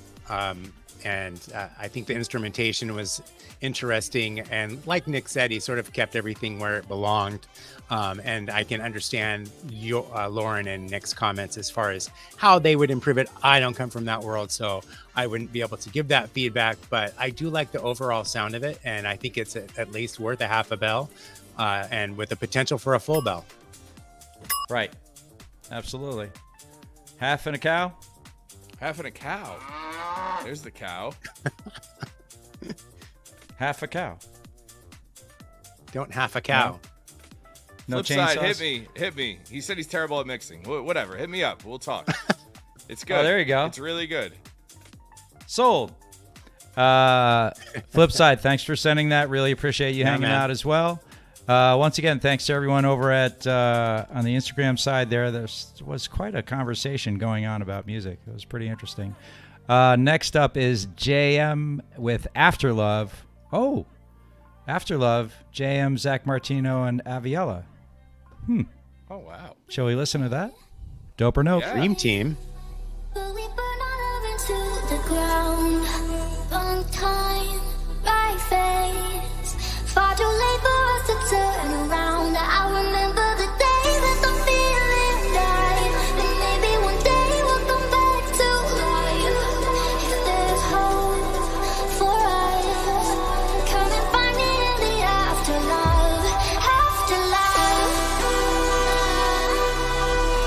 And I think the instrumentation was interesting. And like Nick said, he sort of kept everything where it belonged. And I can understand Lauren and Nick's comments as far as how they would improve it. I don't come from that world, so I wouldn't be able to give that feedback. But I do like the overall sound of it. And I think it's at least worth a half a bell and with the potential for a full bell. Right. Absolutely. Half and a cow? Half and a cow. There's the cow. Half a cow. Don't half a cow. No Flip side, chainsaws? hit me. He said he's terrible at mixing. Whatever, hit me up. We'll talk. It's good. Oh, there you go. It's really good. Sold. Flip side, thanks for sending that. Really appreciate you hanging out as well. Once again, thanks to everyone over at on the Instagram side there. There was quite a conversation going on about music. It was pretty interesting. Next up is JM with Afterlove. Oh, Afterlove, JM, Zach Martino, and Aviella. Oh, wow. Shall we listen to that? Dope or nope? Yeah. Dream Team. But we burn our love into the ground. Wrong time, right face. Far too late for us to turn around. I remember the day that the feeling died. But maybe one day we'll come back to life. If there's hope for us, come and find me in the afterlife. Afterlife.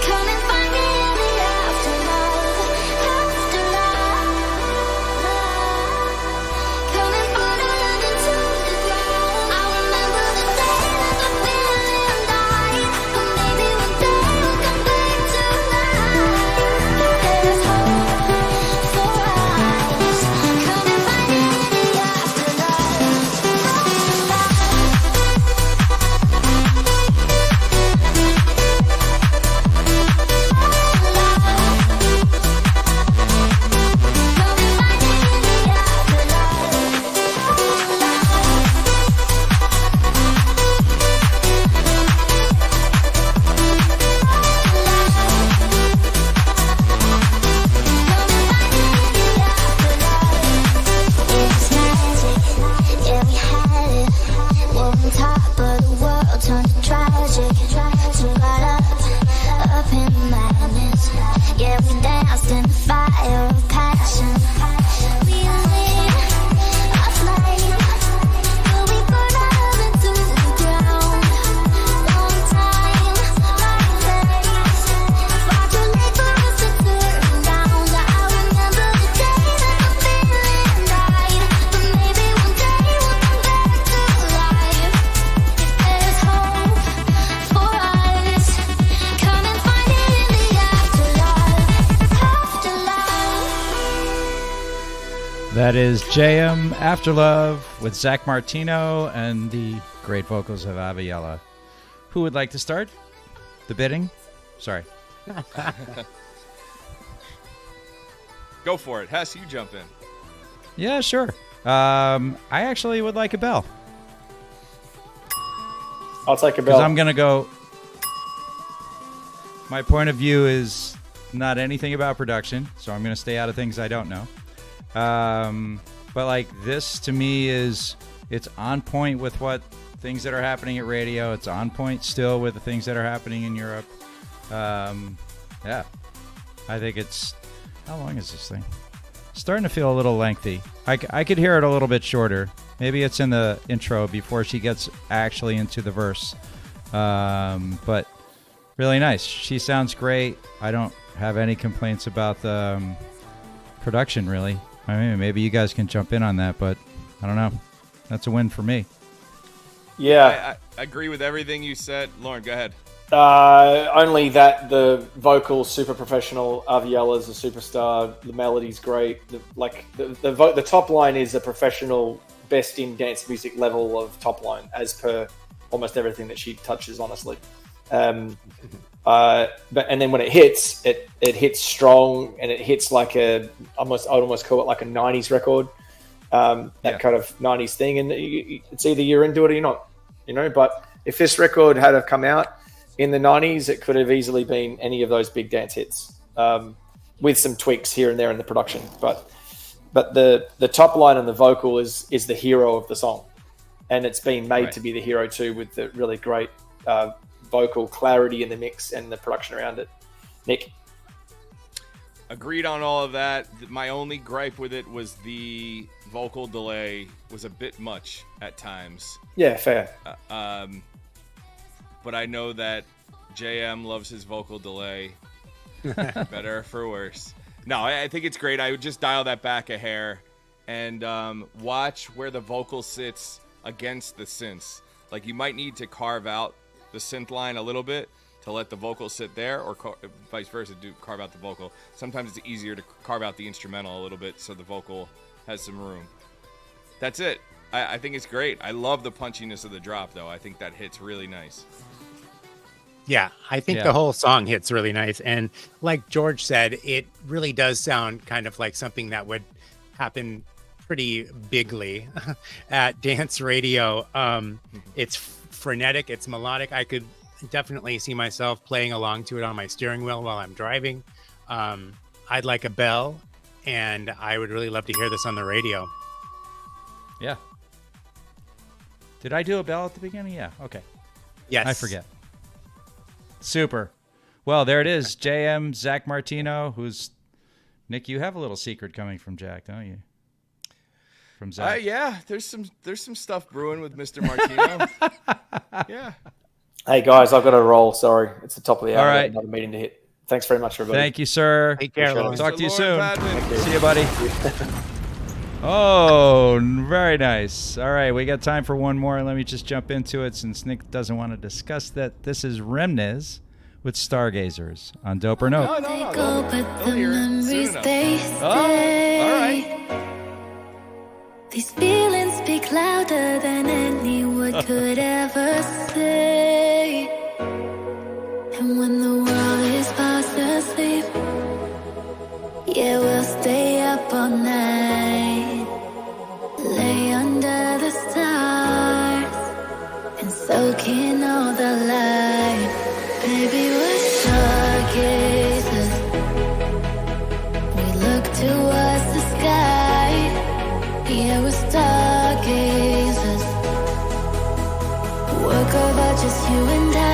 Come and find me in the afterlife. Afterlife. Come and burn our love into the ground. I remember the day that the feeling died. But maybe one day we'll come back to life. If there's hope for us, come and find me in the afterlife. It's magic, yeah, we had it. We're on top of the world, turned to tragic. So got up in the madness. Yeah, we danced in the fire of passion. We lit a flame, but we burn our love into the ground. Long That is JM Afterlove with Zach Martino and the great vocals of Aviella. Who would like to start the bidding? Sorry. Go for it. Hess, you jump in. Yeah, sure. I actually would like a bell. I'll take a bell. Because I'm going to go... My point of view is not anything about production, so I'm going to stay out of things I don't know. But like this to me it's on point with what things that are happening at radio. It's on point still with the things that are happening in Europe. Yeah, I think it's, how long is this thing? Starting to feel a little lengthy. I could hear it a little bit shorter. Maybe it's in the intro before she gets actually into the verse. But really nice. She sounds great. I don't have any complaints about the production, really. I mean, maybe you guys can jump in on that, but I don't know. That's a win for me. Yeah. I agree with everything you said. Lauren, go ahead. Only that the vocals super professional. Aviella's a superstar. The melody's great. The top line is a professional, best in dance music level of top line, as per almost everything that she touches. Honestly, and then when it hits, it hits strong, and it hits like I'd almost call it like a '90s record. Kind of '90s thing, and it's either you're into it or you're not. But if this record had have come out in the 90s, it could have easily been any of those big dance hits, with some tweaks here and there in the production. But the top line and the vocal is the hero of the song, and it's been made to be the hero too, with the really great vocal clarity in the mix and the production around it. Nick? Agreed on all of that. My only gripe with it was the vocal delay was a bit much at times. Yeah, fair. But I know that JM loves his vocal delay, better or for worse. No, I think it's great. I would just dial that back a hair and watch where the vocal sits against the synths. Like, you might need to carve out the synth line a little bit to let the vocal sit there, or vice versa, carve out the vocal. Sometimes it's easier to carve out the instrumental a little bit so the vocal has some room. That's it. I think it's great. I love the punchiness of the drop, though. I think that hits really nice. Yeah, I think the whole song hits really nice. And like George said, it really does sound kind of like something that would happen pretty bigly at dance radio. It's frenetic, it's melodic. I could definitely see myself playing along to it on my steering wheel while I'm driving. I'd like a bell, and I would really love to hear this on the radio. Yeah. Did I do a bell at the beginning? Yeah, okay. Yes. I forget. Super. Well, there it is. JM, Zach Martino, who's... Nick, you have a little secret coming from Jack, don't you? From Zach. Yeah, there's some stuff brewing with Mr. Martino. Yeah. Hey, guys, I've got to roll. Sorry. It's the top of the hour. All right. Another meeting to hit. Thanks very much, everybody. Thank you, sir. Take care. Talk to you soon. Padman. See you, buddy. Oh, very nice. All right, we got time for one more. Let me just jump into it since Nick doesn't want to discuss that. This is Remnez with Stargazers on Dope or Nope. No. Don't hear it soon enough. Oh, all right. These feelings speak louder than any word could ever say. And when the world is fast asleep, yeah, we'll stay up all night, lay under the stars and soak in all the light. Baby, we're stargazers. We look towards the sky. Yeah, we're stargazers. Work over just you and I.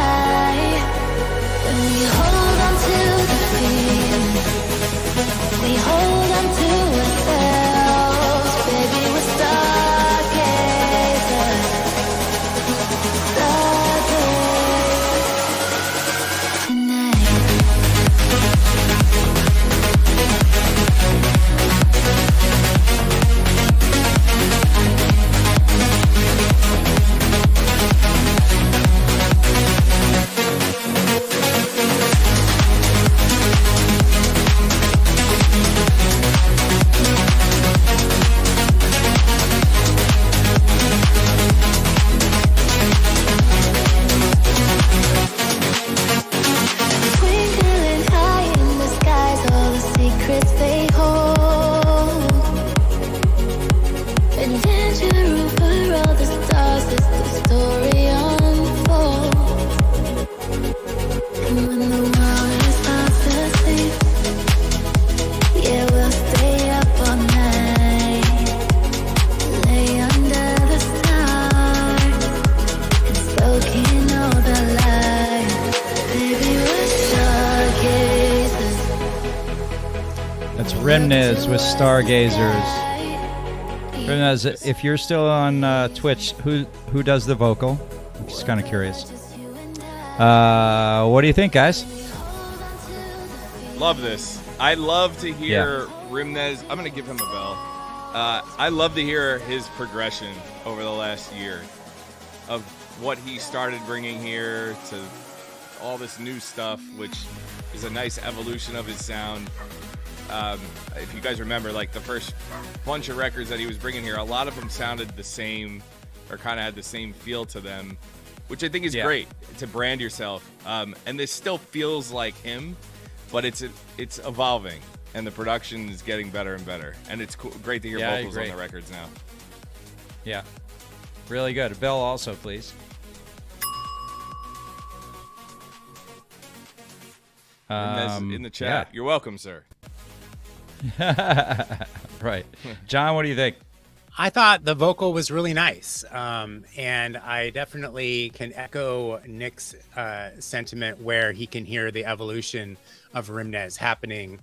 When we hold on to the feeling, we hold on to ourselves. That's Rimniz with Stargazers. Rimniz, if you're still on Twitch, who does the vocal? I'm just kind of curious. What do you think, guys? Love this. I love to hear Rimniz. I'm going to give him a bell. I love to hear his progression over the last year of what he started bringing here to all this new stuff, which is a nice evolution of his sound. If you guys remember, like the first bunch of records that he was bringing here, a lot of them sounded the same or kind of had the same feel to them, which I think is great to brand yourself. And this still feels like him, but it's evolving, and the production is getting better and better. And it's cool, great to hear vocals on the records now. Yeah, really good. Bell also, please. In the chat. You're welcome, sir. Right. John, what do you think? I thought the vocal was really nice. And I definitely can echo Nick's sentiment where he can hear the evolution of Rimniz happening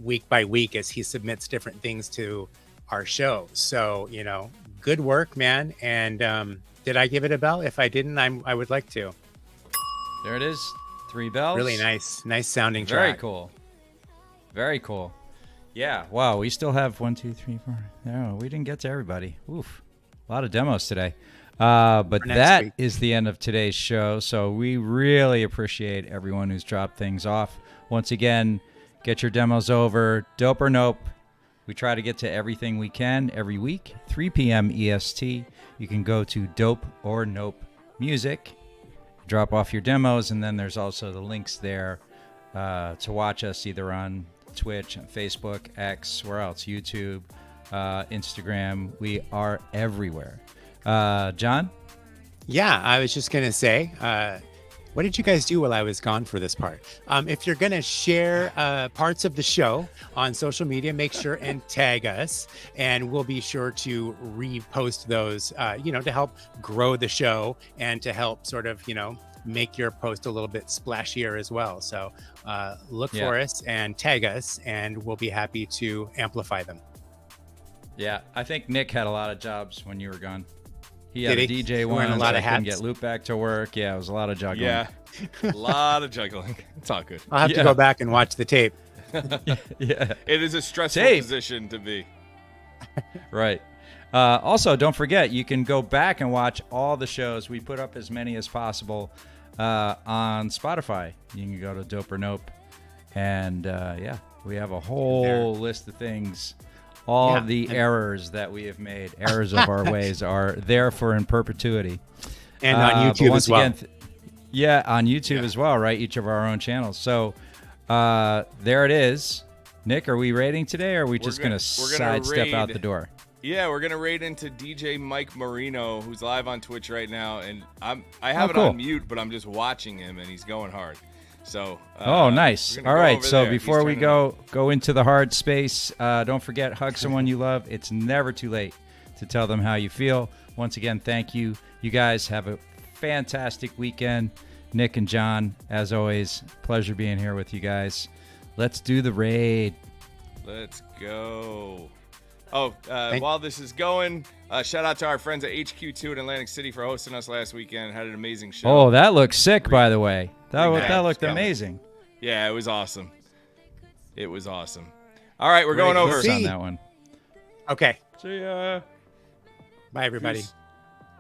week by week as he submits different things to our show. So, good work, man. And did I give it a bell? If I didn't, I would like to. There it is. 3 bells. Really nice sounding track. Very cool. Very cool. Yeah. Wow. We still have 1, 2, 3, 4. No, we didn't get to everybody. Oof. A lot of demos today. But that is the end of today's show. So we really appreciate everyone who's dropped things off. Once again, get your demos over. Dope or Nope. We try to get to everything we can every week. 3 p.m. EST. You can go to Dope or Nope Music. Drop off your demos, and then there's also the links there to watch us either on Twitch, Facebook, X, where else? YouTube, Instagram. We are everywhere. John? Yeah, I was just going to say, what did you guys do while I was gone for this part? If you're going to share parts of the show on social media, make sure and tag us, and we'll be sure to repost those, to help grow the show and to help sort of, make your post a little bit splashier as well. So look for us and tag us, and we'll be happy to amplify them. Yeah, I think Nick had a lot of jobs when you were gone. He had a DJ one. Wearing a lot of hats. Couldn't get Luke back to work. Yeah, it was a lot of juggling. Yeah, a lot of juggling. It's all good. I'll have to go back and watch the tape. Yeah, it is a stressful position to be. Right. Also, don't forget, you can go back and watch all the shows. We put up as many as possible on Spotify. You can go to Dope or Nope. And, we have a whole list of things. All the errors that we have made, errors of our ways, are there for in perpetuity. And on YouTube as well. Again, on YouTube as well, right? Each of our own channels. So there it is. Nick, are we rating today, or are we just going to sidestep out the door? Yeah, we're going to raid into DJ Mike Marino, who's live on Twitch right now. And I have it on mute, but I'm just watching him, and he's going hard. So. Nice. All right. So before we go into the hard space, don't forget, hug someone you love. It's never too late to tell them how you feel. Once again, thank you. You guys have a fantastic weekend. Nick and John, as always, pleasure being here with you guys. Let's do the raid. Let's go. While this is going, shout out to our friends at HQ2 in Atlantic City for hosting us last weekend. Had an amazing show. Oh, that looks sick, by the way. That looked amazing. Yeah, it was awesome. It was awesome. All right, we're going over. On that one. Okay. See ya. Bye, everybody. Peace.